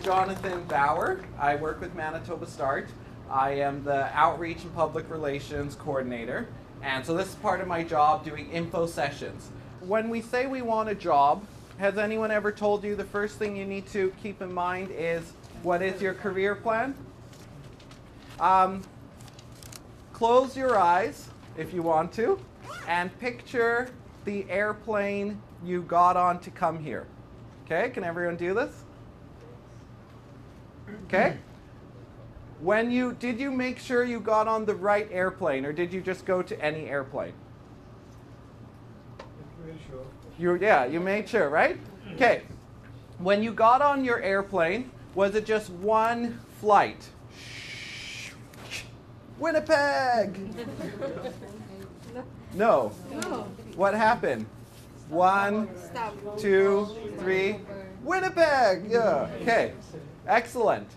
Jonathan Bauer. I work with Manitoba Start. I am the Outreach and Public Relations Coordinator. And so this is part of my job, doing info sessions. When we say we want a job, has anyone ever told you the first thing you need to keep in mind is, what is your career plan? Close your eyes, if you want to, and picture the airplane you got on to come here. Okay, can everyone do this? Okay. Did you make sure you got on the right airplane, or did you just go to any airplane? You made sure, right? Okay. When you got on your airplane, was it just one flight? Winnipeg! No. What happened? 1, 2, 3. Winnipeg! Yeah. Okay. Excellent.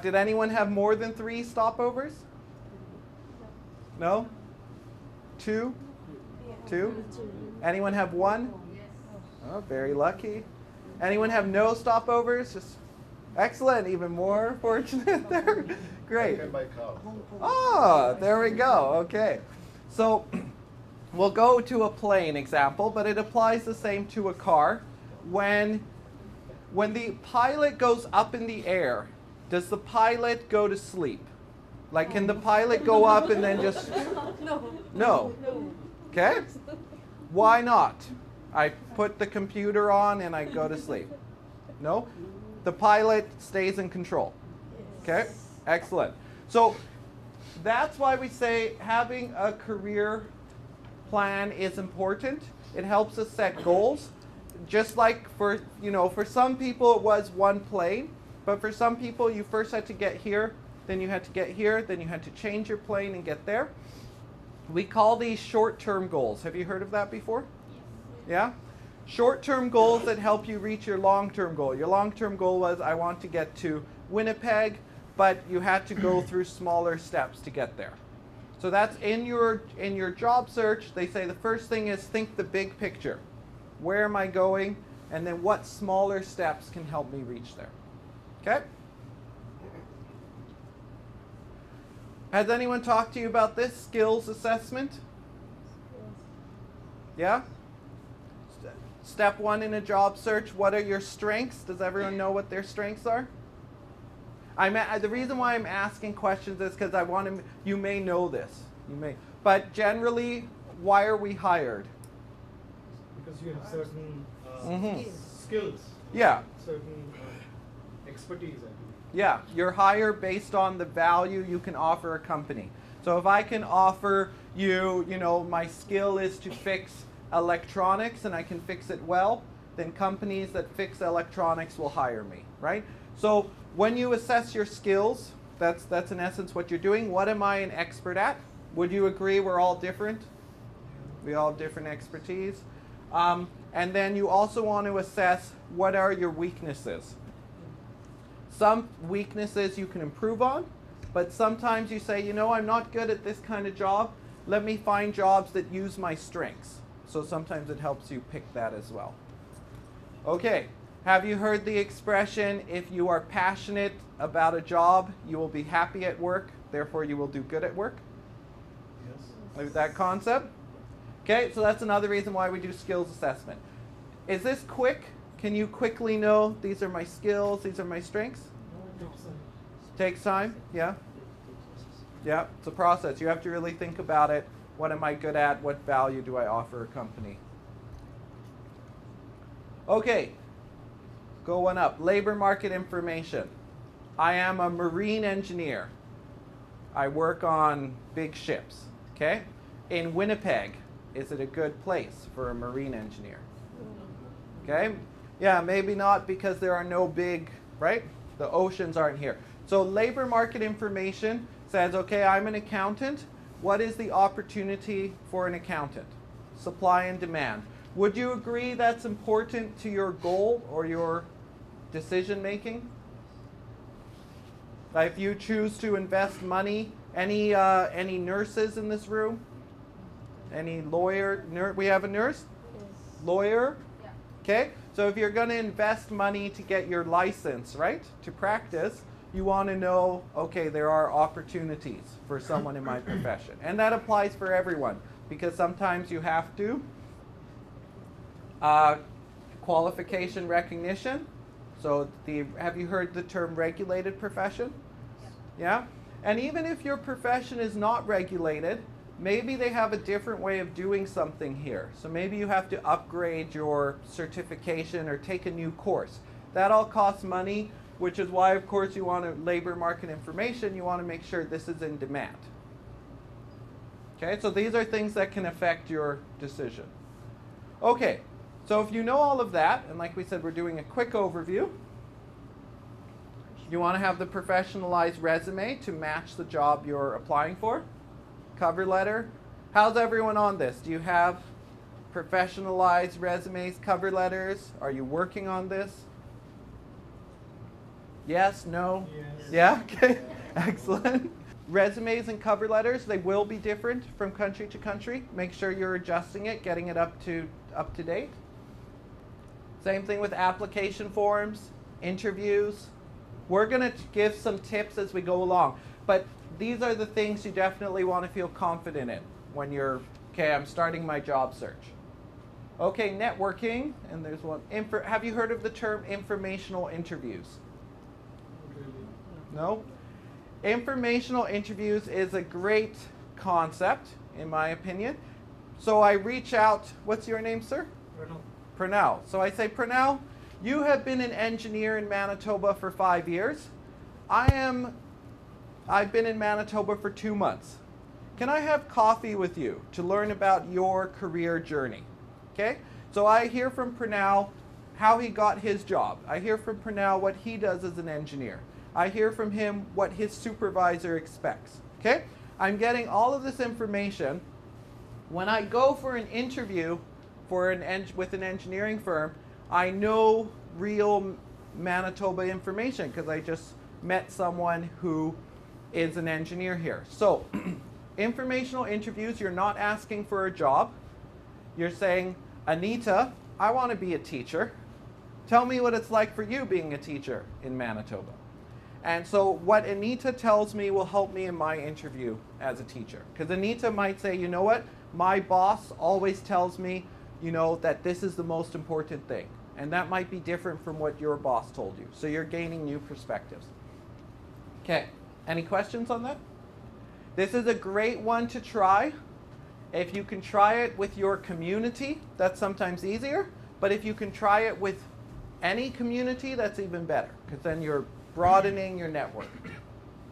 Did anyone have more than 3 stopovers? No? 2? 2? Anyone have 1? Oh, very lucky. Anyone have no stopovers? Just excellent. Even more fortunate there. Great. Oh, there we go. Okay. So we'll go to a plane example, but it applies the same to a car. When the pilot goes up in the air, does the pilot go to sleep? Like, can the pilot go up and then just... No. Okay? Why not? I put the computer on and I go to sleep. No? The pilot stays in control. Okay? Excellent. So that's why we say having a career plan is important. It helps us set goals. Just like for some people it was one plane, but for some people you first had to get here, then you had to get here, then you had to change your plane and get there. We call these short-term goals. Have you heard of that before? Yeah? Short-term goals that help you reach your long-term goal. Your long-term goal was, I want to get to Winnipeg, but you had to go through smaller steps to get there. So that's in your job search. They say the first thing is think the big picture. Where am I going? And then what smaller steps can help me reach there? Okay? Has anyone talked to you about this skills assessment? Yeah? Step 1 in a job search, what are your strengths? Does everyone know what their strengths are? The reason why I'm asking questions is because you may know this. But generally, why are we hired? Because you have certain skills. Yeah. Certain expertise, I believe. Yeah, you're hired based on the value you can offer a company. So if I can offer you, my skill is to fix electronics and I can fix it well, then companies that fix electronics will hire me, right? So when you assess your skills, that's in essence what you're doing. What am I an expert at? Would you agree we're all different? We all have different expertise. And then you also want to assess what are your weaknesses. Some weaknesses you can improve on, but sometimes you say, I'm not good at this kind of job. Let me find jobs that use my strengths. So sometimes it helps you pick that as well. Okay, have you heard the expression, if you are passionate about a job, you will be happy at work, therefore you will do good at work? Yes. Like that concept? Okay, so that's another reason why we do skills assessment. Is this quick? Can you quickly know these are my skills, these are my strengths? Takes time, yeah? Yeah, it's a process. You have to really think about it. What am I good at? What value do I offer a company? Okay, going up. Labor market information. I am a marine engineer. I work on big ships, okay? In Winnipeg, is it a good place for a marine engineer? Okay? Yeah, maybe not because there are no big, right? The oceans aren't here. So labor market information says, okay, I'm an accountant. What is the opportunity for an accountant? Supply and demand. Would you agree that's important to your goal or your decision making? If you choose to invest money, any nurses in this room? Any lawyer? We have a nurse? Yes. Lawyer? Yeah. Okay? So if you're going to invest money to get your license, right, to practice, you want to know, okay, there are opportunities for someone in my profession. And that applies for everyone, because sometimes you have to qualification recognition. So have you heard the term regulated profession? Yeah? And even if your profession is not regulated, maybe they have a different way of doing something here. So maybe you have to upgrade your certification or take a new course. That all costs money, which is why, of course, you want to labor market information. You want to make sure this is in demand. Okay, so these are things that can affect your decision. Okay, so if you know all of that, and like we said, we're doing a quick overview. You want to have the professionalized resume to match the job you're applying for. Cover letter. How's everyone on this? Do you have professionalized resumes, cover letters? Are you working on this? Yes? No? Yes. Yeah? Okay. Excellent. Resumes and cover letters, they will be different from country to country. Make sure you're adjusting it, getting it up to date. Same thing with application forms, interviews. We're going to give some tips as we go along. But these are the things you definitely want to feel confident in when you're, okay, I'm starting my job search. Okay, networking, and there's one. Have you heard of the term informational interviews? No? Informational interviews is a great concept, in my opinion. So I reach out, what's your name, sir? Pranal. So I say, Pranal, you have been an engineer in Manitoba for 5 years. I've been in Manitoba for 2 months. Can I have coffee with you to learn about your career journey? Okay? So I hear from Pranal how he got his job. I hear from Pranal what he does as an engineer. I hear from him what his supervisor expects. Okay? I'm getting all of this information. When I go for an interview with an engineering firm, I know real Manitoba information because I just met someone who is an engineer here. So, informational interviews, you're not asking for a job. You're saying, Anita, I want to be a teacher. Tell me what it's like for you being a teacher in Manitoba. And so what Anita tells me will help me in my interview as a teacher. Because Anita might say, you know what, my boss always tells me, you know, that this is the most important thing. And that might be different from what your boss told you. So you're gaining new perspectives. Okay, any questions on that? This is a great one to try. If you can try it with your community, that's sometimes easier. But if you can try it with any community, that's even better. Because then you're broadening your network,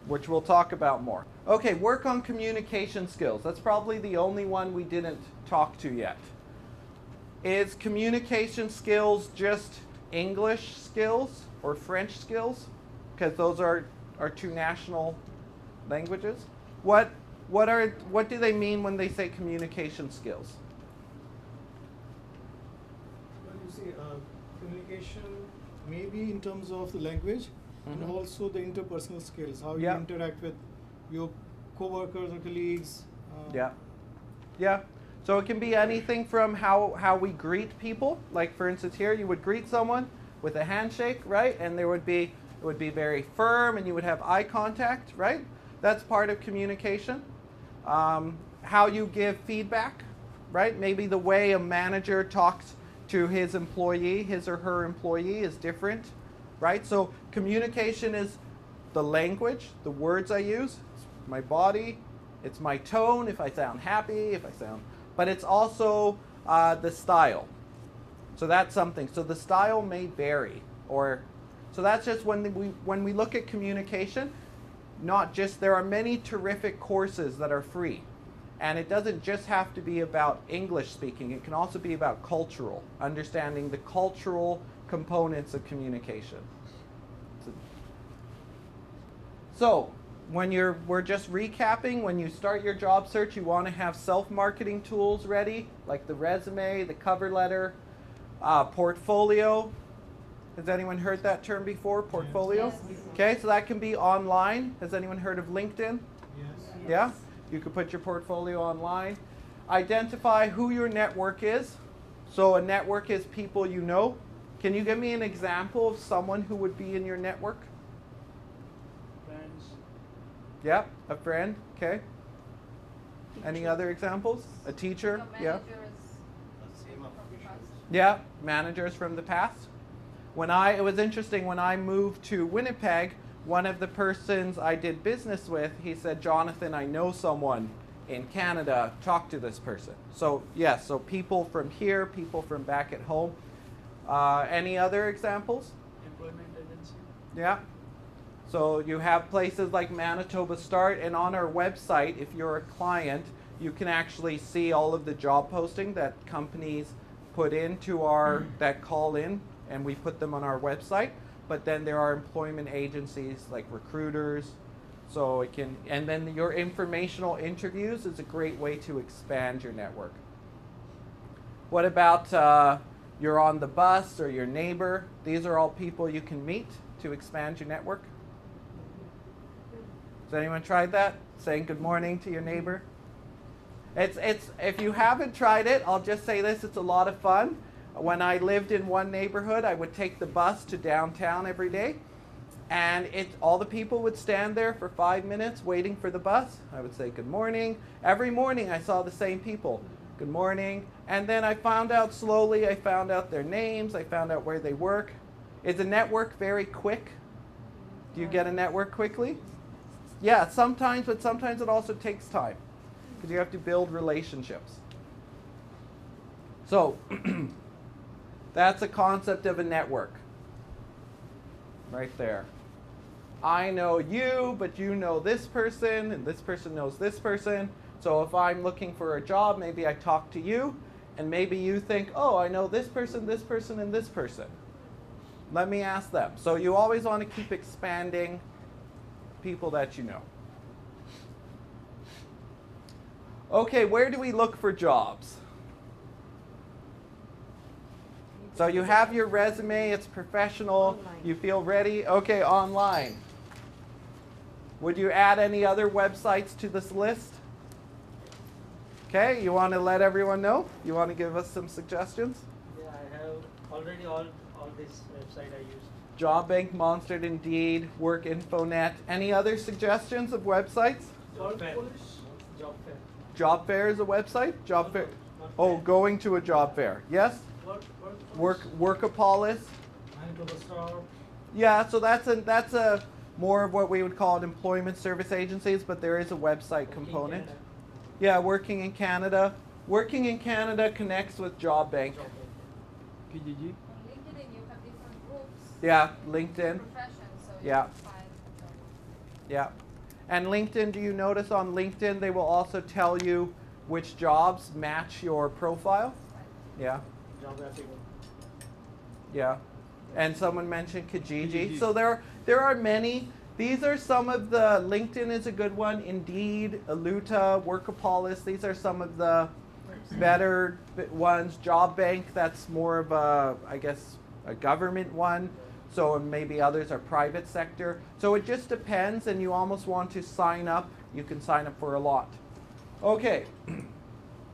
which we'll talk about more. Okay, work on communication skills. That's probably the only one we didn't talk to yet. Is communication skills just English skills or French skills? Because those are our two national languages. What do they mean when they say communication skills? Well, you see, communication maybe in terms of the language and also the interpersonal skills, how you interact with your co-workers or colleagues. Yeah. So it can be anything from how we greet people. Like for instance here, you would greet someone with a handshake, right? And it would be very firm and you would have eye contact, right? That's part of communication. How you give feedback, right? Maybe the way a manager talks to his employee, his or her employee is different, right? So communication is the language, the words I use, it's my body, it's my tone, if I sound happy, but it's also the style. So that's something. So the style may vary, so that's just when we look at communication, there are many terrific courses that are free. And it doesn't just have to be about English speaking. It can also be about understanding the cultural components of communication. So we're just recapping, when you start your job search, you want to have self-marketing tools ready, like the resume, the cover letter, portfolio. Has anyone heard that term before, portfolio? Yes. Okay, so that can be online. Has anyone heard of LinkedIn? Yes. Yeah? You could put your portfolio online. Identify who your network is. So a network is people you know. Can you give me an example of someone who would be in your network? Friends. Yep, a friend. Okay. Any other examples? A teacher? Yeah. Yeah, managers from the past. It was interesting when I moved to Winnipeg, one of the persons I did business with, he said, "Jonathan, I know someone in Canada, talk to this person." So yes, so people from here, people from back at home. Any other examples? Employment agency. Yeah. So you have places like Manitoba Start, and on our website, if you're a client, you can actually see all of the job posting that companies put into that call in, and we put them on our website. But then there are employment agencies like recruiters, so it can, and then your informational interviews is a great way to expand your network. What about you're on the bus or your neighbor? These are all people you can meet to expand your network. Has anyone tried that? Saying good morning to your neighbor? It's if you haven't tried it, I'll just say this, it's a lot of fun. When I lived in one neighborhood, I would take the bus to downtown every day, and all the people would stand there for 5 minutes waiting for the bus. I would say good morning. Every morning I saw the same people. Good morning. And then I found out their names, I found out where they work. Is a network very quick? Do you get a network quickly? Yeah, sometimes, but sometimes it also takes time because you have to build relationships. So that's a concept of a network right there. I know you, but you know this person, and this person knows this person. So if I'm looking for a job, maybe I talk to you, and maybe you think, oh, I know this person, and this person. Let me ask them. So you always want to keep expanding people that you know. Okay, where do we look for jobs? So you have your resume, it's professional, Online. You feel ready? Okay, online. Would you add any other websites to this list? Okay, you want to let everyone know? You want to give us some suggestions? Yeah, I have already all this website I use. Job Bank, Monster, Indeed, Work Infonet. Any other suggestions of websites? Job fair. Job fair. Job Fair is a website? Job Fair. Oh, going to a job fair. Yes? Workopolis. Manitoba Star. Yeah, so that's a more of what we would call an employment service agencies, but there is a website component. Canada. Yeah, Working in Canada. Working in Canada connects with Job Bank. Job fair. PGG. On LinkedIn, you have different groups. Yeah, LinkedIn. Professions, so you Yeah. can find them. Yeah. And LinkedIn, do you notice on LinkedIn they will also tell you which jobs match your profile? Yeah. Job Application. Yeah. And someone mentioned Kijiji. So there are many. These are some of the, LinkedIn is a good one, Indeed, Aluta, Workopolis. These are some of the better ones. Job Bank, that's more of a, I guess, a government one. So maybe others are private sector. So it just depends, and you almost want to sign up. You can sign up for a lot. Okay.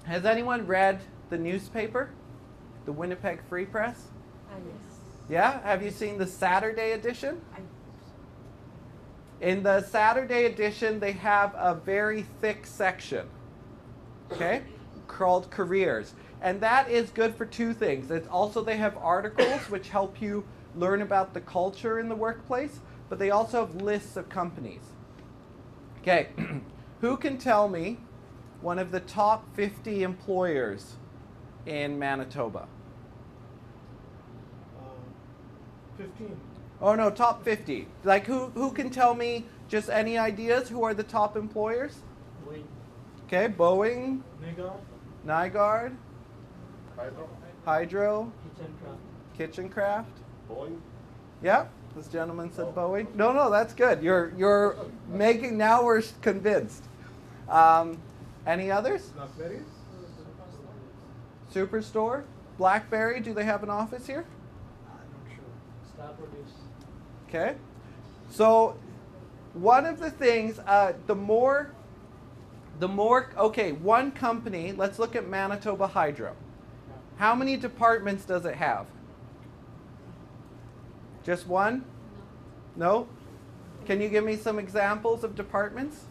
Has anyone read the newspaper? The Winnipeg Free Press? Yes. Yeah? Have you seen the Saturday edition? In the Saturday edition, they have a very thick section, okay, called careers. And that is good for two things. It's also, they have articles which help you learn about the culture in the workplace, but they also have lists of companies. Okay, who can tell me one of the top 50 employers in Manitoba? 15. Oh no, top 50. Like who can tell me just any ideas? Who are the top employers? Boeing. Okay, Boeing, Mega. Nygaard, Hydro, Kitchen craft. Kitchen Craft. Boeing? Yeah, this gentleman said Boeing. No, that's good. You're making, now we're convinced. Any others? Blackberries. Superstore, BlackBerry. Do they have an office here? I'm not sure. Star Produce. Okay. So one of the things, the more, okay, one company, let's look at Manitoba Hydro. How many departments does it have? Just one? No? Can you give me some examples of departments?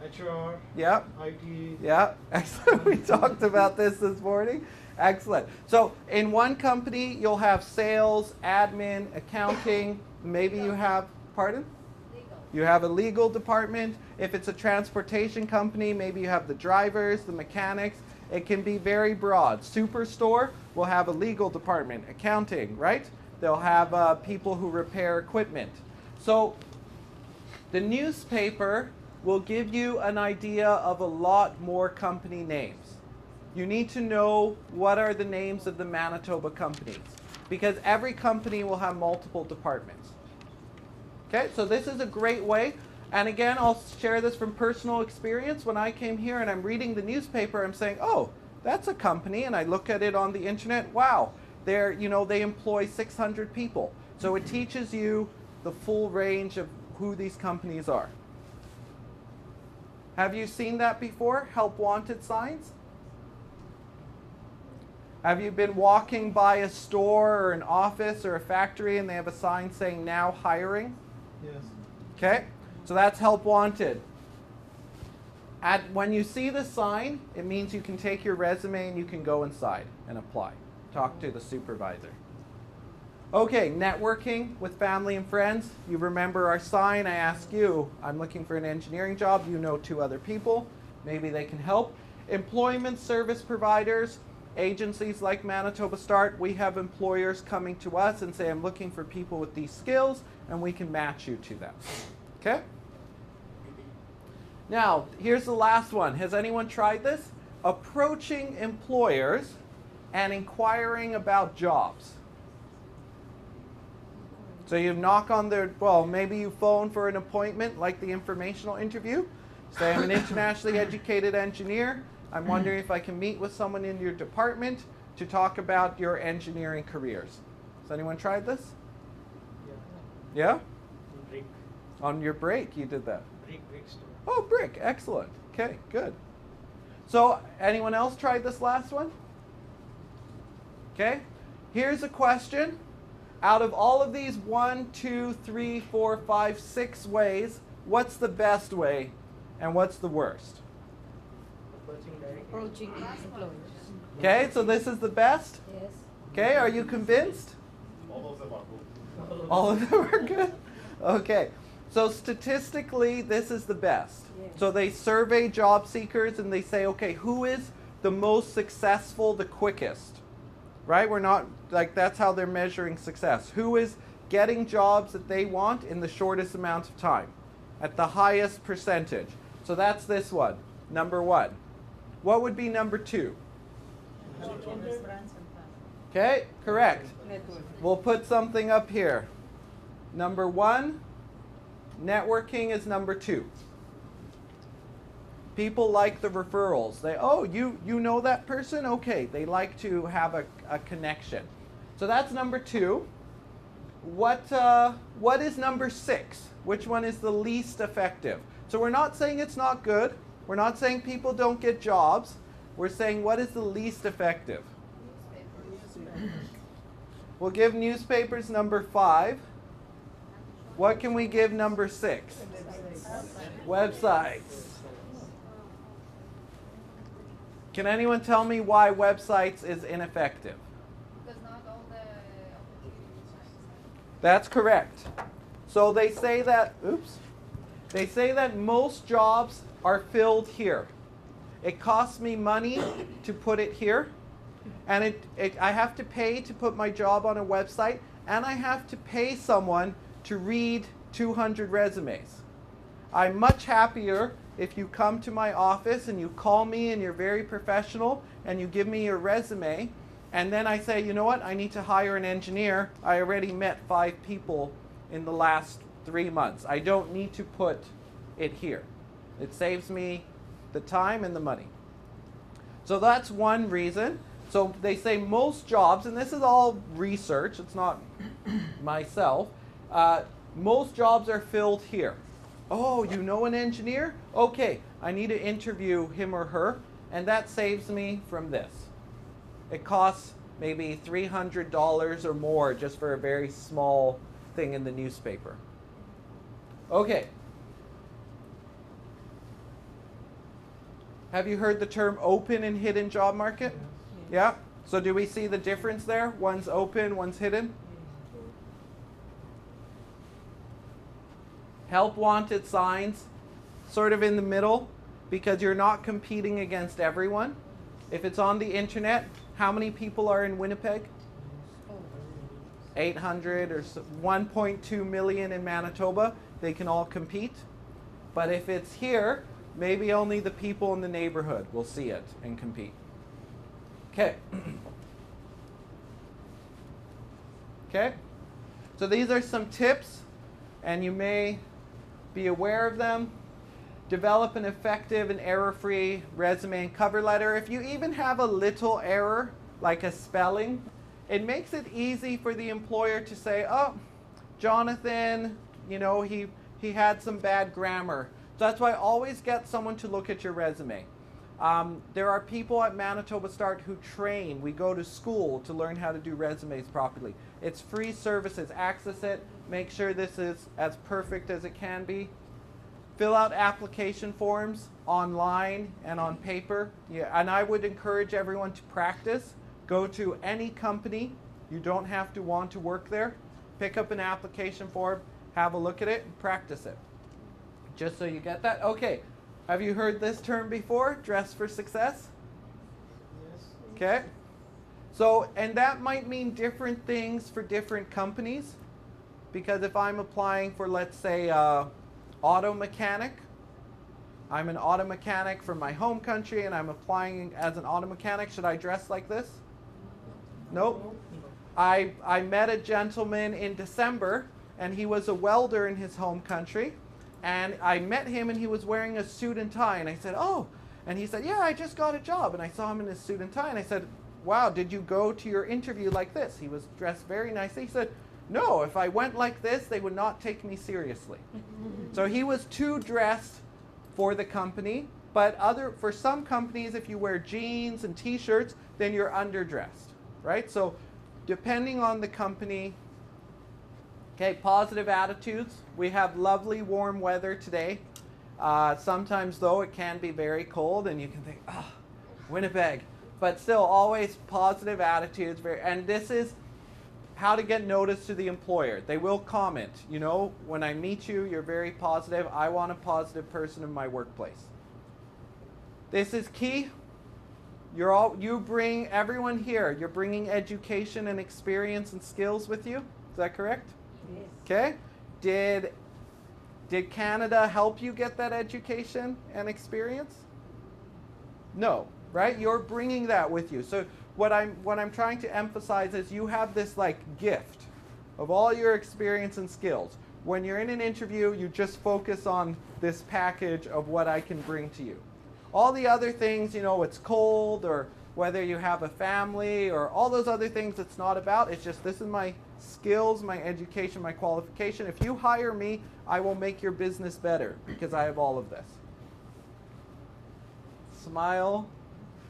HR, Yep. IT. Yeah, excellent. We talked about this morning. Excellent. So in one company, you'll have sales, admin, accounting. Maybe you have, pardon? Legal. You have a legal department. If it's a transportation company, maybe you have the drivers, the mechanics. It can be very broad. Superstore will have a legal department, accounting, right? They'll have people who repair equipment. So the newspaper will give you an idea of a lot more company names. You need to know what are the names of the Manitoba companies, because every company will have multiple departments. Okay, so this is a great way. And again, I'll share this from personal experience. When I came here and I'm reading the newspaper, I'm saying, oh, that's a company, and I look at it on the internet. Wow, they employ 600 people. So it teaches you the full range of who these companies are. Have you seen that before? Help wanted signs? Have you been walking by a store or an office or a factory and they have a sign saying now hiring? Yes. Okay, so that's help wanted. When you see the sign, it means you can take your resume and you can go inside and apply. Talk to the supervisor. Okay, networking with family and friends. You remember our sign. I ask you, I'm looking for an engineering job. You know 2 other people. Maybe they can help. Employment service providers, agencies like Manitoba Start, we have employers coming to us and say, I'm looking for people with these skills, and we can match you to them. Okay? Now, here's the last one. Has anyone tried this? Approaching employers and inquiring about jobs. So you knock on their, well, maybe you phone for an appointment like the informational interview. Say, I'm an internationally educated engineer. I'm wondering if I can meet with someone in your department to talk about your engineering careers. Has anyone tried this? Yeah? Brick. On your break you did that. Brick store. Oh, brick. Excellent. Okay, good. So anyone else tried this last one? Okay. Here's a question. Out of all of these 1, 2, 3, 4, 5, 6 ways, what's the best way and what's the worst? Approaching directly. Approaching employers. Okay, so this is the best? Yes. Okay, are you convinced? All of them are good. All of them are good? Okay, so statistically, this is the best. Yes. So they survey job seekers and they say, okay, who is the most successful the quickest? Right? We're not, like, that's how they're measuring success. Who is getting jobs that they want in the shortest amount of time? At the highest percentage. So that's this one, number 1. What would be number 2? Okay, correct. Network. We'll put something up here. Number 1, networking is number 2. People like the referrals. They, oh, you know that person? Okay, they like to have a connection. So that's number 2. What is number 6? Which one is the least effective? So we're not saying it's not good. We're not saying people don't get jobs. We're saying what is the least effective? We'll give newspapers number 5. What can we give number 6? Websites. Can anyone tell me why websites is ineffective? Because not all the opportunities are. That's correct. So they say that, they say that most jobs are filled here. It costs me money to put it here, and I have to pay to put my job on a website, and I have to pay someone to read 200 resumes. I'm much happier if you come to my office and you call me and you're very professional and you give me your resume, and then I say, you know what, I need to hire an engineer. I already met 5 people in the last 3 months. I don't need to put it here. It saves me the time and the money. So that's one reason. So they say most jobs, and this is all research, it's not myself, most jobs are filled here. Oh, you know an engineer? Okay, I need to interview him or her, and that saves me from this. It costs maybe $300 or more just for a very small thing in the newspaper. Okay. Have you heard the term open and hidden job market? Yeah. So do we see the difference there? One's open, one's hidden. Help wanted signs, sort of in the middle, because you're not competing against everyone. If it's on the internet, how many people are in Winnipeg? 800 or 1.2 million in Manitoba. They can all compete. But if it's here, maybe only the people in the neighborhood will see it and compete. Okay. Okay. So these are some tips, and you may be aware of them. Develop an effective and error-free resume and cover letter. If you even have a little error, like a spelling, it makes it easy for the employer to say, oh, Jonathan, you know, he had some bad grammar. So that's why always get someone to look at your resume. There are people at Manitoba Start who train. We go to school to learn how to do resumes properly. It's free services. Access it. Make sure this is as perfect as it can be. Fill out application forms online and on paper. Yeah, and I would encourage everyone to practice. Go to any company. You don't have to want to work there. Pick up an application form, have a look at it, and practice it. Just so you get that. Okay. Have you heard this term before? Dress for success? Yes. Okay. So, and that might mean different things for different companies. Because if I'm applying for, let's say, auto mechanic, I'm an auto mechanic from my home country and I'm applying as an auto mechanic, should I dress like this? Nope. I met a gentleman in December and he was a welder in his home country. And I met him and he was wearing a suit and tie. And I said, oh. And he said, yeah, I just got a job. And I saw him in his suit and tie. And I said, wow, did you go to your interview like this? He was dressed very nicely. He said, no, if I went like this, they would not take me seriously. So he was too dressed for the company. But for some companies, if you wear jeans and t-shirts, then you're underdressed, right? So depending on the company. Okay, positive attitudes. We have lovely warm weather today. Sometimes, though, it can be very cold, and you can think, oh, Winnipeg. But still, always positive attitudes. And this is how to get noticed to the employer. They will comment. You know, when I meet you, you're very positive. I want a positive person in my workplace. This is key. You bring everyone here. You're bringing education and experience and skills with you. Is that correct? Okay. Did Canada help you get that education and experience? No, right? You're bringing that with you. So what I'm trying to emphasize is you have this like gift of all your experience and skills. When you're in an interview, you just focus on this package of what I can bring to you. All the other things, you know, it's cold or whether you have a family or all those other things it's not about. It's just this is my skills, my education, my qualification. If you hire me, I will make your business better because I have all of this. Smile.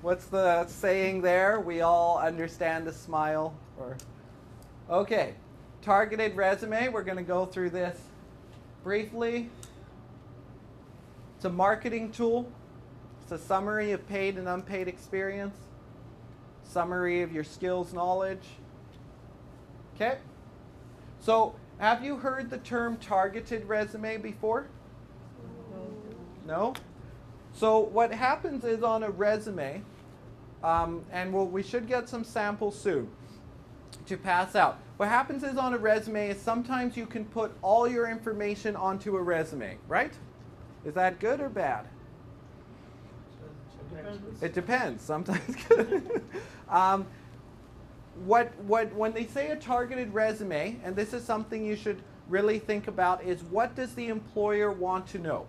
What's the saying there? We all understand the smile. Okay. Targeted resume. We're going to go through this briefly. It's a marketing tool. It's a summary of paid and unpaid experience. Summary of your skills, knowledge. Okay? So, have you heard the term targeted resume before? No? So, what happens is on a resume, and we should get some samples soon to pass out. What happens is on a resume is sometimes you can put all your information onto a resume, right? Is that good or bad? It depends. Sometimes good. When they say a targeted resume, and this is something you should really think about, is what does the employer want to know?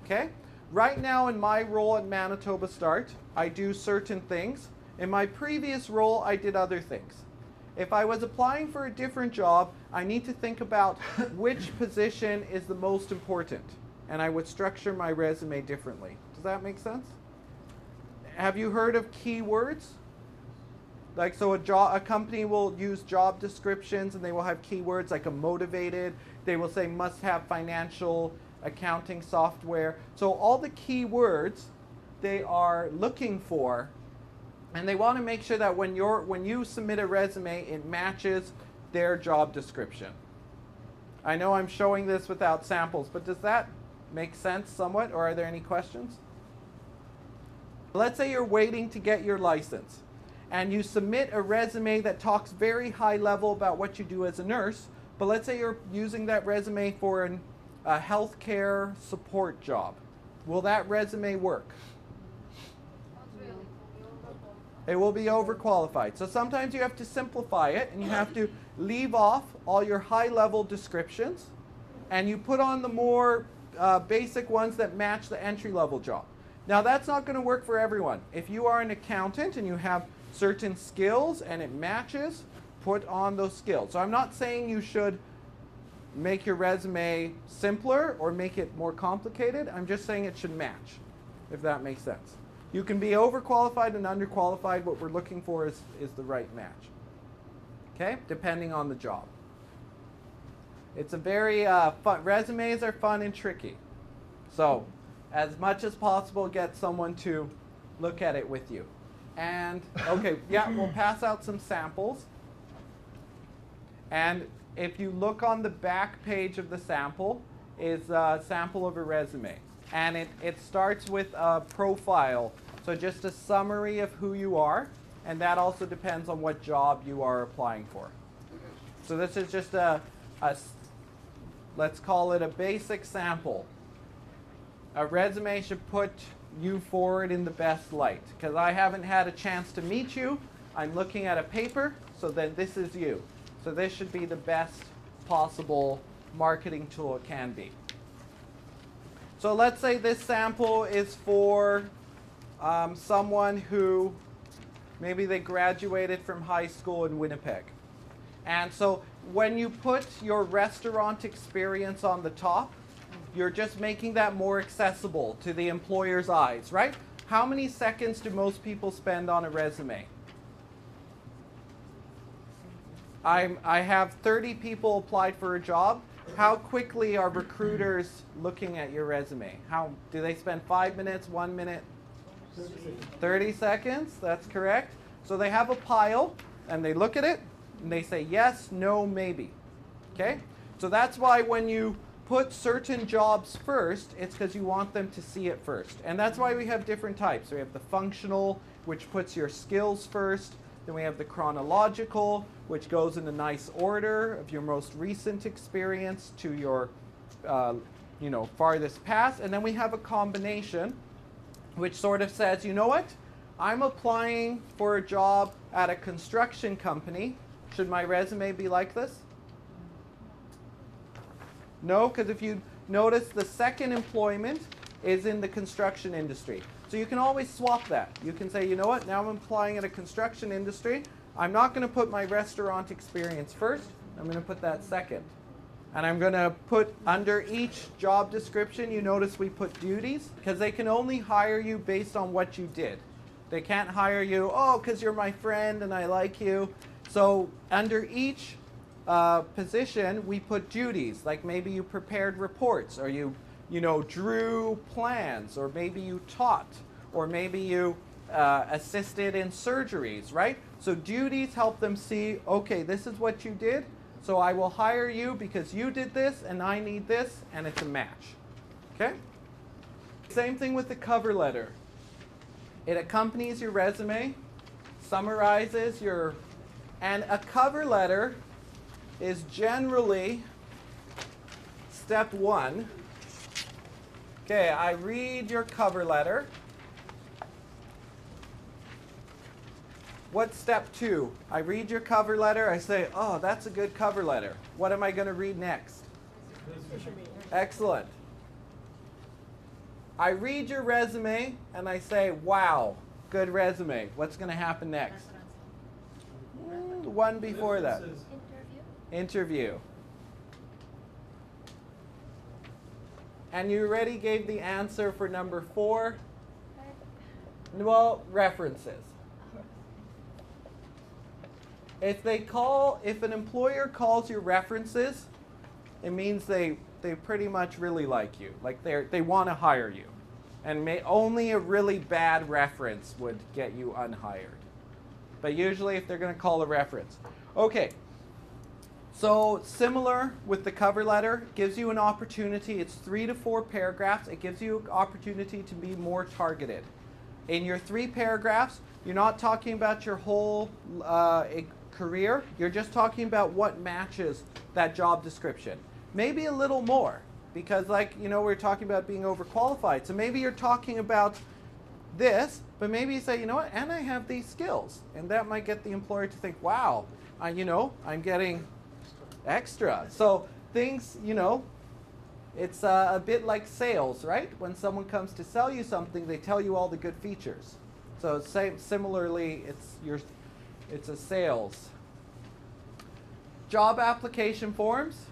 Okay? Right now in my role at Manitoba Start, I do certain things. In my previous role, I did other things. If I was applying for a different job, I need to think about which position is the most important, and I would structure my resume differently. Does that make sense? Have you heard of keywords? Like, so a company will use job descriptions and they will have keywords like a motivated. They will say must have financial accounting software. So all the keywords they are looking for, and they want to make sure that when you submit a resume, it matches their job description. I know I'm showing this without samples, but does that make sense somewhat, or are there any questions? Let's say you're waiting to get your license, and you submit a resume that talks very high level about what you do as a nurse, but let's say you're using that resume for a healthcare support job. Will that resume work? It will be overqualified. So sometimes you have to simplify it, and you have to leave off all your high-level descriptions, and you put on the more basic ones that match the entry-level job. Now that's not going to work for everyone. If you are an accountant and you have certain skills and it matches, put on those skills. So I'm not saying you should make your resume simpler or make it more complicated. I'm just saying it should match, if that makes sense. You can be overqualified and underqualified. What we're looking for is the right match. Okay, depending on the job. It's a very fun. Resumes are fun and tricky. So, as much as possible, get someone to look at it with you. And okay, yeah, we'll pass out some samples. And if you look on the back page of the sample, is a sample of a resume. And it starts with a profile. So just a summary of who you are, and that also depends on what job you are applying for. So this is just let's call it a basic sample. A resume should put you forward in the best light. Because I haven't had a chance to meet you, I'm looking at a paper, so then this is you. So this should be the best possible marketing tool it can be. So let's say this sample is for someone who maybe they graduated from high school in Winnipeg. And so when you put your restaurant experience on the top, you're just making that more accessible to the employer's eyes, right? How many seconds do most people spend on a resume? I have 30 people applied for a job. How quickly are recruiters looking at your resume? How do they spend 5 minutes, 1 minute? 30 seconds, that's correct. So they have a pile, and they look at it, and they say yes, no, maybe. Okay? So that's why when you put certain jobs first, it's because you want them to see it first. And that's why we have different types. We have the functional, which puts your skills first. Then we have the chronological, which goes in a nice order of your most recent experience to your farthest past. And then we have a combination, which sort of says, you know what? I'm applying for a job at a construction company. Should my resume be like this? No, because if you notice, the second employment is in the construction industry. So you can always swap that. You can say, you know what, now I'm applying at a construction industry. I'm not going to put my restaurant experience first. I'm going to put that second. And I'm going to put under each job description, you notice we put duties, because they can only hire you based on what you did. They can't hire you, oh, because you're my friend and I like you. So under each position, we put duties, like maybe you prepared reports, or you drew plans, or maybe you taught, or maybe you assisted in surgeries, right? So duties help them see, okay, this is what you did, so I will hire you because you did this and I need this, and it's a match. Okay? Same thing with the cover letter. It accompanies your resume, summarizes your, and a cover letter is generally step one. Okay, I read your cover letter. What's step two? I read your cover letter. I say, oh, that's a good cover letter. What am I going to read next? Excellent. I read your resume and I say, wow, good resume. What's going to happen next? The one before that. Interview. And you already gave the answer for number 4. Well, references. if an employer calls your references, it means they pretty much really like you. Like they want to hire you. And only a really bad reference would get you unhired. But usually if they're going to call a reference. Okay. So similar with the cover letter, gives you an opportunity. It's 3 to 4 paragraphs. It gives you an opportunity to be more targeted. In your 3 paragraphs, you're not talking about your whole career. You're just talking about what matches that job description. Maybe a little more, because we're talking about being overqualified. So maybe you're talking about this, but maybe you say, you know what, and I have these skills. And that might get the employer to think, wow, I'm getting extra. So things, it's a bit like sales, right? When someone comes to sell you something, they tell you all the good features. So similarly, it's a sales. Job application forms,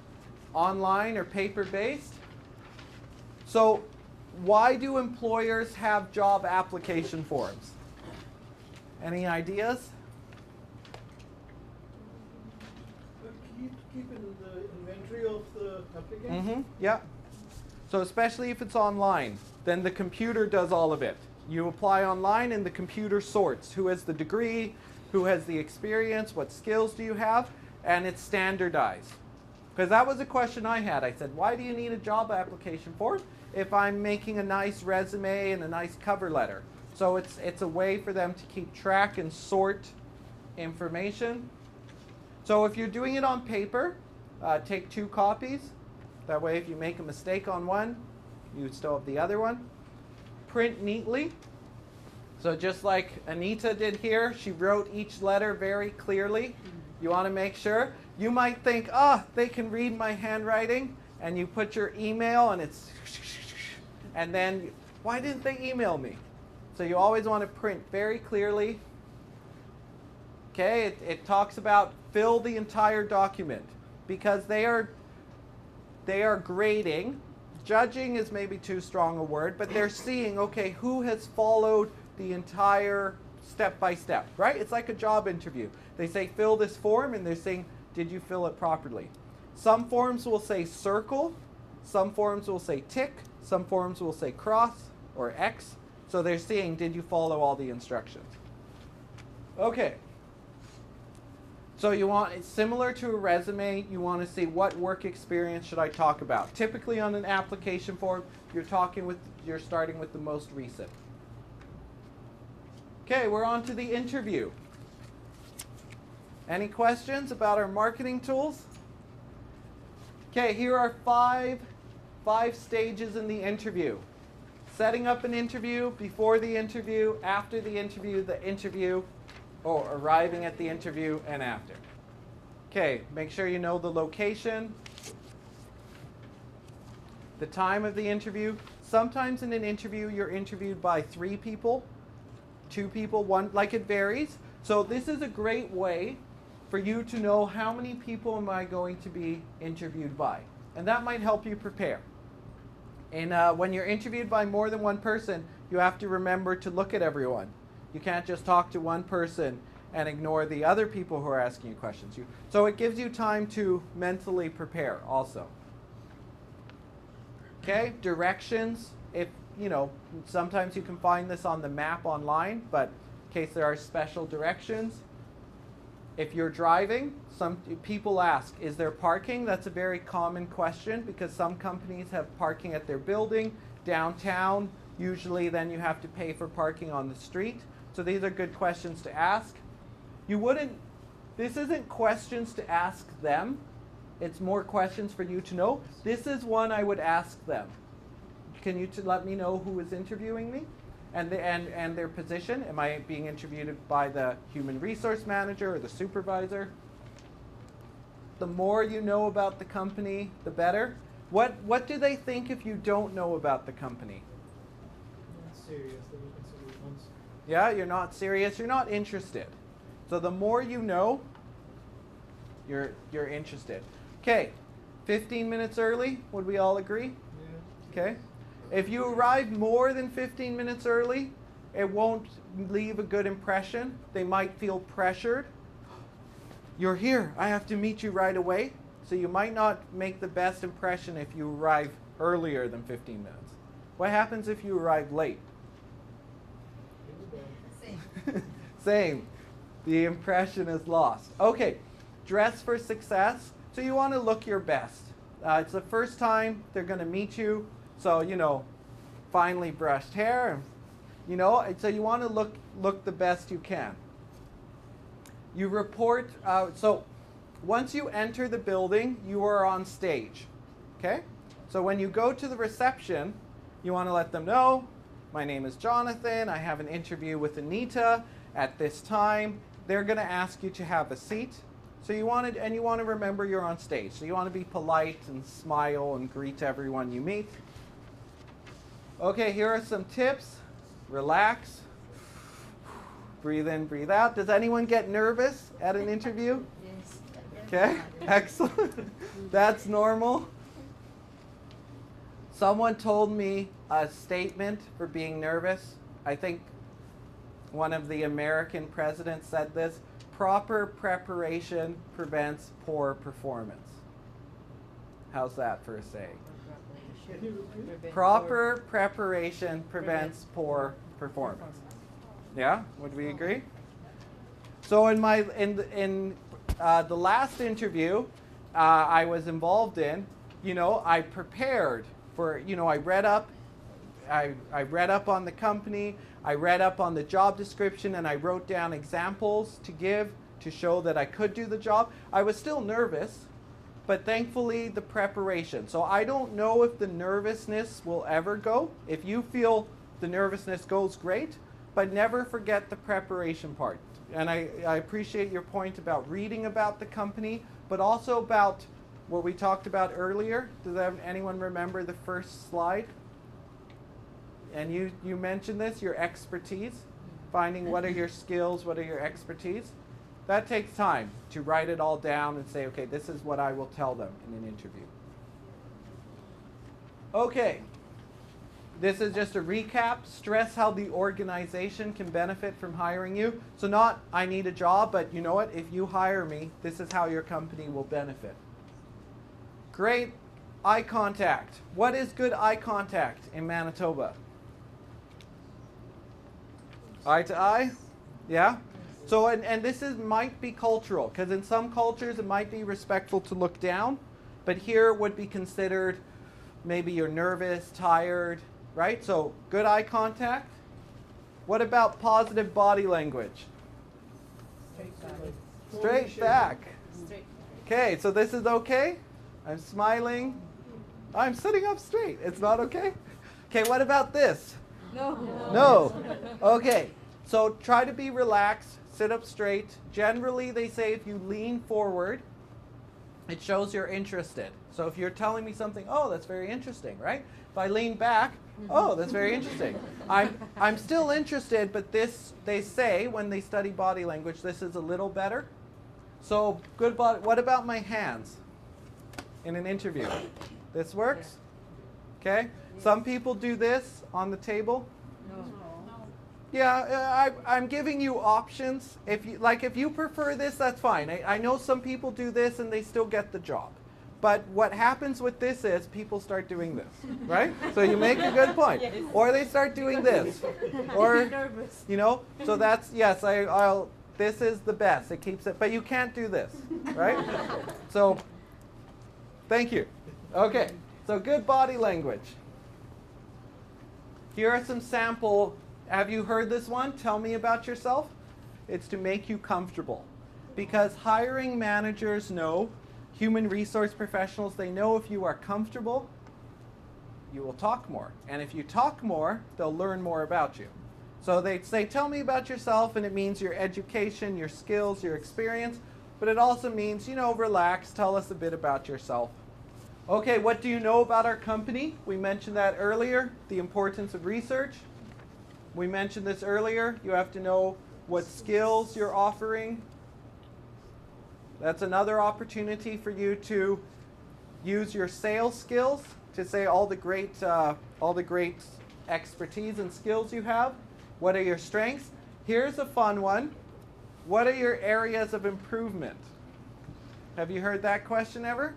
online or paper-based. So why do employers have job application forms? Any ideas? Keep in the inventory of the applicant. Yeah. So especially if it's online, then the computer does all of it. You apply online and the computer sorts who has the degree, who has the experience, what skills do you have, and it's standardized. Because that was a question I had. I said, why do you need a job application form if I'm making a nice resume and a nice cover letter? So it's a way for them to keep track and sort information. So if you're doing it on paper, take 2 copies. That way if you make a mistake on one, you still have the other one. Print neatly. So just like Anita did here, she wrote each letter very clearly. You want to make sure. You might think, they can read my handwriting, and you put your email and it's, and then, why didn't they email me? So you always want to print very clearly. Okay, it talks about fill the entire document, because they are grading. Judging is maybe too strong a word, but they're seeing, okay, who has followed the entire step by step, right? It's like a job interview. They say fill this form, and they're saying, did you fill it properly? Some forms will say circle, some forms will say tick, some forms will say cross or X. So they're seeing, did you follow all the instructions? Okay. So you want, it's similar to a resume, you want to see what work experience should I talk about. Typically on an application form, you're starting with the most recent. Okay, we're on to the interview. Any questions about our marketing tools? Okay, here are five stages in the interview. Setting up an interview, before the interview, after the interview, or arriving at the interview and after. Okay, make sure you know the location, the time of the interview. Sometimes in an interview, you're interviewed by 3 people, 2 people, 1, like it varies. So this is a great way for you to know how many people am I going to be interviewed by. And that might help you prepare. And when you're interviewed by more than 1 person, you have to remember to look at everyone. You can't just talk to 1 person and ignore the other people who are asking you questions. So it gives you time to mentally prepare also. Okay, directions. If, sometimes you can find this on the map online, but in case there are special directions. If you're driving, some people ask, is there parking? That's a very common question, because some companies have parking at their building, downtown. Usually then you have to pay for parking on the street. So these are good questions to ask. This isn't questions to ask them. It's more questions for you to know. This is one I would ask them. Can you let me know who is interviewing me? And their position. Am I being interviewed by the human resource manager or the supervisor? The more you know about the company, the better. What do they think if you don't know about the company? Not serious. They will consider it once. Yeah, you're not serious. You're not interested. So the more you know, you're interested. Okay, 15 minutes early. Would we all agree? Yeah. Okay. If you arrive more than 15 minutes early, it won't leave a good impression. They might feel pressured. you're here. I have to meet you right away. So you might not make the best impression if you arrive earlier than 15 minutes. What happens if you arrive late? Same. Same. The impression is lost. Okay, dress for success. So you want to look your best. It's the first time they're going to meet you. So, you know, finely brushed hair. You know, so you want to look the best you can. You report, so once you enter the building, you are on stage. Okay? So when you go to the reception, you want to let them know, my name is Jonathan, I have an interview with Anita at this time. They're going to ask you to have a seat. So you want to remember you're on stage. So you want to be polite and smile and greet everyone you meet. Okay, here are some tips. Relax. Breathe in, breathe out. Does anyone get nervous at an interview? Yes. Okay, excellent. That's normal. Someone told me a statement for being nervous. I think one of the American presidents said this. Proper preparation prevents poor performance. How's that for a saying? Proper preparation prevents poor performance. Yeah, would we agree? So in the last interview I was involved in, you know, I prepared for, you know, I read up on the company, I read up on the job description, and I wrote down examples to give to show that I could do the job. I was still nervous, but thankfully the preparation. So I don't know if the nervousness will ever go. If you feel the nervousness goes, great, but never forget the preparation part. And I appreciate your point about reading about the company, but also about what we talked about earlier. Does anyone remember the first slide? And you mentioned this, your expertise, finding what are your skills, what are your expertise. That takes time to write it all down and say, okay, this is what I will tell them in an interview. Okay, this is just a recap. Stress how the organization can benefit from hiring you. So not, I need a job, but you know what? If you hire me, this is how your company will benefit. Great eye contact. What is good eye contact in Manitoba? Eye to eye? Yeah? So, and this might be cultural, because in some cultures it might be respectful to look down, but here it would be considered maybe you're nervous, tired, right? So, good eye contact. What about positive body language? Straight back. Okay, so this is okay? I'm smiling. I'm sitting up straight. It's not okay? Okay, what about this? No. No. Okay, so try to be relaxed. Sit up straight. Generally, they say if you lean forward, it shows you're interested. So if you're telling me something, oh, that's very interesting, right? If I lean back, oh, that's very interesting. I'm still interested, but this, they say, when they study body language, this is a little better. So good body. What about my hands in an interview? This works? Okay. Some people do this on the table. No. Yeah, I'm giving you options. If you prefer this, that's fine. I know some people do this and they still get the job. But what happens with this is people start doing this, right? So you make a good point. Yes. Or they start doing this. Or, you know, so that's, yes, I'll, this is the best. It keeps it, but you can't do this, right? So, thank you. Okay, so good body language. Here are some sample. Have you heard this one? Tell me about yourself. It's to make you comfortable. Because hiring managers know, human resource professionals, they know if you are comfortable, you will talk more. And if you talk more, they'll learn more about you. So they say, tell me about yourself, and it means your education, your skills, your experience. But it also means, you know, relax, tell us a bit about yourself. Okay, what do you know about our company? We mentioned that earlier, the importance of research. We mentioned this earlier. You have to know what skills you're offering. That's another opportunity for you to use your sales skills to say all the great expertise and skills you have. What are your strengths? Here's a fun one. What are your areas of improvement? Have you heard that question ever?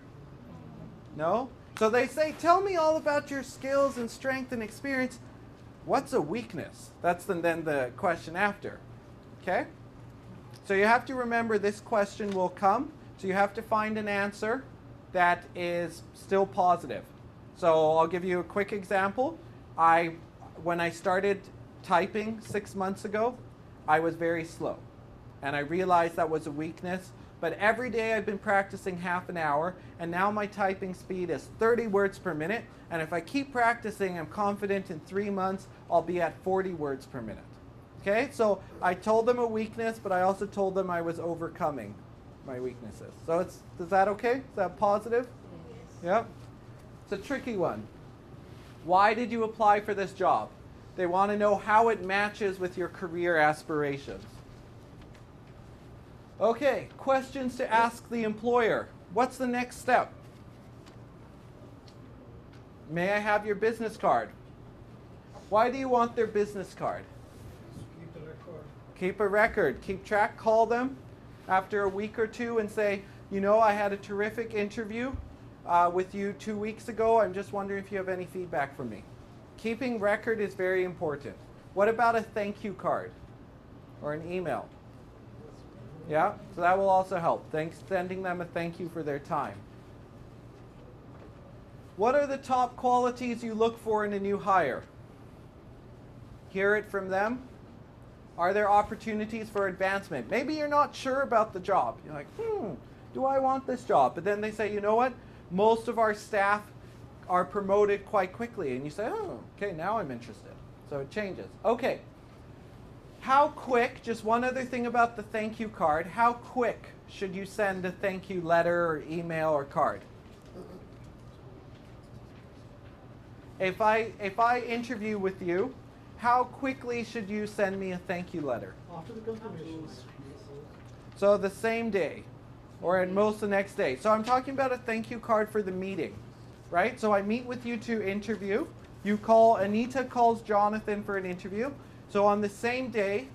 No? So they say, tell me all about your skills and strength and experience. What's a weakness? That's then the question after. Okay? So you have to remember this question will come. So you have to find an answer that is still positive. So I'll give you a quick example. When I started typing 6 months ago, I was very slow. And I realized that was a weakness. But every day I've been practicing half an hour, and now my typing speed is 30 words per minute. And if I keep practicing, I'm confident in 3 months I'll be at 40 words per minute. Okay, so I told them a weakness, but I also told them I was overcoming my weaknesses. So is that okay? Is that positive? Yes. Yep. It's a tricky one. Why did you apply for this job? They want to know how it matches with your career aspirations. Okay, questions to ask the employer. What's the next step? May I have your business card? Why do you want their business card? Keep the record. Keep a record. Keep track. Call them after a week or two and say, you know, I had a terrific interview with you 2 weeks ago. I'm just wondering if you have any feedback for me. Keeping record is very important. What about a thank you card or an email? Yeah, so that will also help. Sending them a thank you for their time. What are the top qualities you look for in a new hire? Hear it from them. Are there opportunities for advancement? Maybe you're not sure about the job. You're like, do I want this job? But then they say, you know what? Most of our staff are promoted quite quickly. And you say, oh, okay, now I'm interested. So it changes. Okay. How quick, just one other thing about the thank you card, how quick should you send a thank you letter or email or card? If I interview with you, how quickly should you send me a thank you letter? After the confirmation. So the same day, or at most the next day. So I'm talking about a thank you card for the meeting, right? So I meet with you to interview. Anita calls Jonathan for an interview. So on the same day,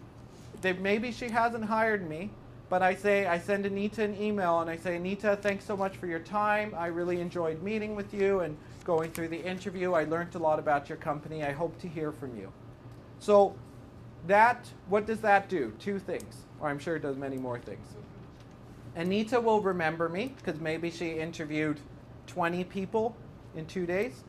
maybe she hasn't hired me, but I send Anita an email and I say, Anita, thanks so much for your time. I really enjoyed meeting with you and going through the interview. I learned a lot about your company. I hope to hear from you. So what does that do? 2 things, or I'm sure it does many more things. Anita will remember me because maybe she interviewed 20 people in 2 days.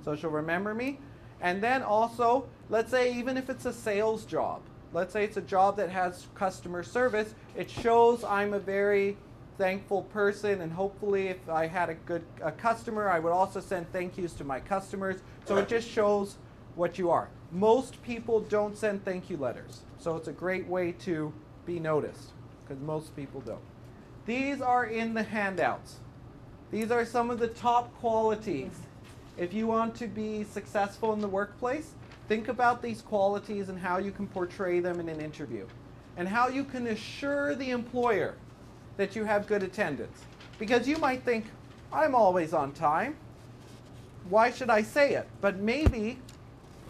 So she'll remember me. And then also, let's say even if it's a sales job, let's say it's a job that has customer service, it shows I'm a very thankful person, and hopefully if I had a customer, I would also send thank yous to my customers. So it just shows what you are. Most people don't send thank you letters. So it's a great way to be noticed because most people don't. These are in the handouts. These are some of the top qualities. If you want to be successful in the workplace, think about these qualities and how you can portray them in an interview. And how you can assure the employer that you have good attendance. Because you might think, I'm always on time. Why should I say it? But maybe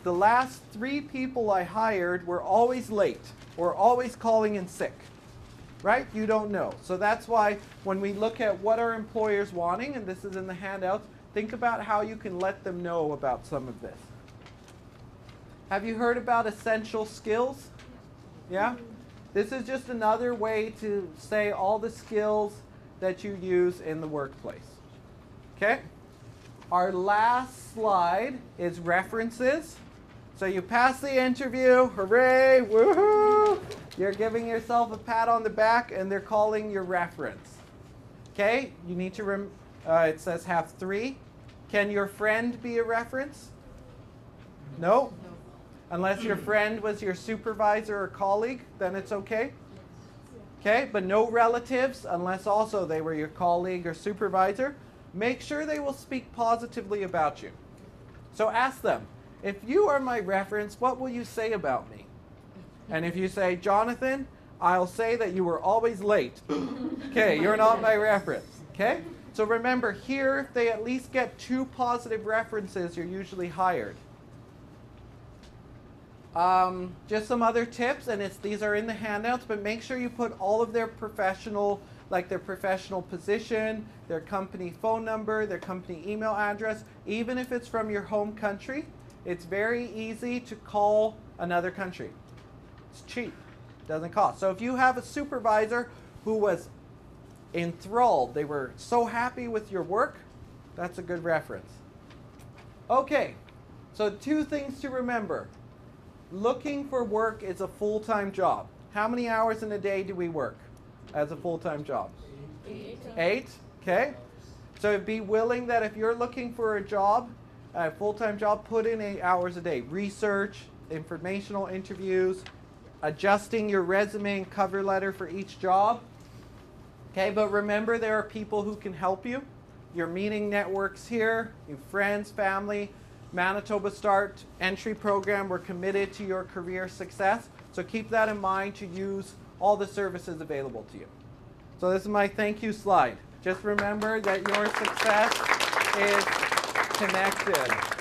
the last 3 people I hired were always late or always calling in sick. Right? You don't know. So that's why when we look at what are employers wanting, and this is in the handouts, think about how you can let them know about some of this. Have you heard about essential skills? Yeah? This is just another way to say all the skills that you use in the workplace. Okay? Our last slide is references. So you pass the interview, hooray, woohoo! You're giving yourself a pat on the back and they're calling your reference. Okay? You need to, it says have 3. Can your friend be a reference? No? Unless your friend was your supervisor or colleague, then it's okay? Okay, but no relatives, unless also they were your colleague or supervisor. Make sure they will speak positively about you. So ask them, if you are my reference, what will you say about me? And if you say, Jonathan, I'll say that you were always late. Okay, you're not my reference. Okay? So remember, here, if they at least get 2 positive references, you're usually hired. Just some other tips, and these are in the handouts, but make sure you put all of their professional like their professional position, their company phone number, their company email address. Even if it's from your home country, it's very easy to call another country. It's cheap, doesn't cost. So if you have a supervisor who was enthralled, they were so happy with your work, that's a good reference. Okay, so 2 things to remember. Looking for work is a full-time job. How many hours in a day do we work as a full-time job? 8, okay. So be willing that if you're looking for a job, a full-time job, put in 8 hours a day. Research, informational interviews, adjusting your resume and cover letter for each job. Okay, but remember there are people who can help you. Your meeting networks here, your friends, family, Manitoba Start entry program. We're committed to your career success. So keep that in mind to use all the services available to you. So this is my thank you slide. Just remember that your success is connected.